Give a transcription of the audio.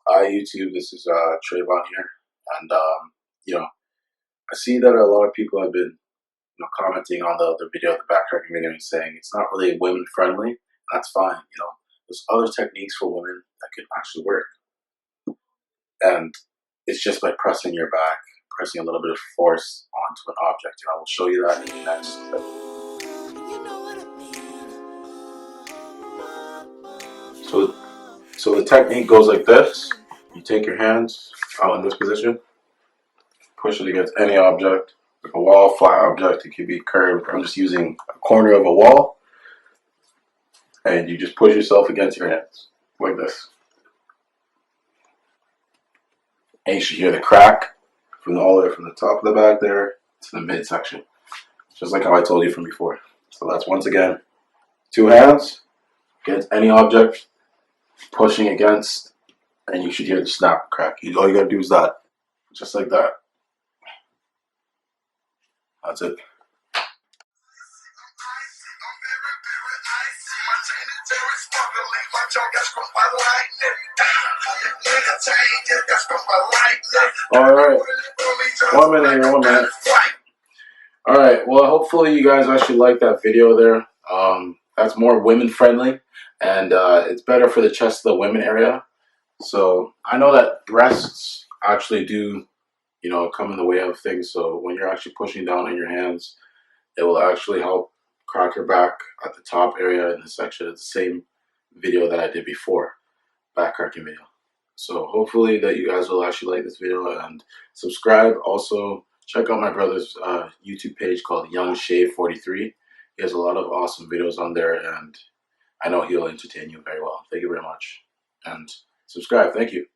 Hi YouTube, this is Trayvon here, and I see that a lot of people have been commenting on the video, the backtracking video, and saying it's not really women friendly. That's fine. There's other techniques for women that can actually work, and it's just by pressing your back, pressing a little bit of force onto an object, and I will show you that in the next clip. So the technique goes like this: you take your hands out in this position. Push it against any object, like a wall, flat object. It could be curved. I'm just using a corner of a wall, and you just push yourself against your hands like this, and you should hear the crack from all the way from the top of the back there to the midsection, just like how I told you from before. So that's once again 2 hands against any object, pushing against, and you should hear the snap crack. All you gotta do is that, just like that. That's it. Alright, 1 minute here, 1 minute. Alright, well, hopefully you guys actually like that video there. That's more women friendly, and it's better for the chest of the women area. So I know that breasts actually do, come in the way of things. So when you're actually pushing down on your hands, it will actually help crack your back at the top area in the section. It's the same video that I did before, back cracking video. So hopefully that you guys will actually like this video and subscribe. Also, check out my brother's YouTube page called Young Shave 43. He has a lot of awesome videos on there, and I know he'll entertain you very well. Thank you very much. And subscribe. Thank you.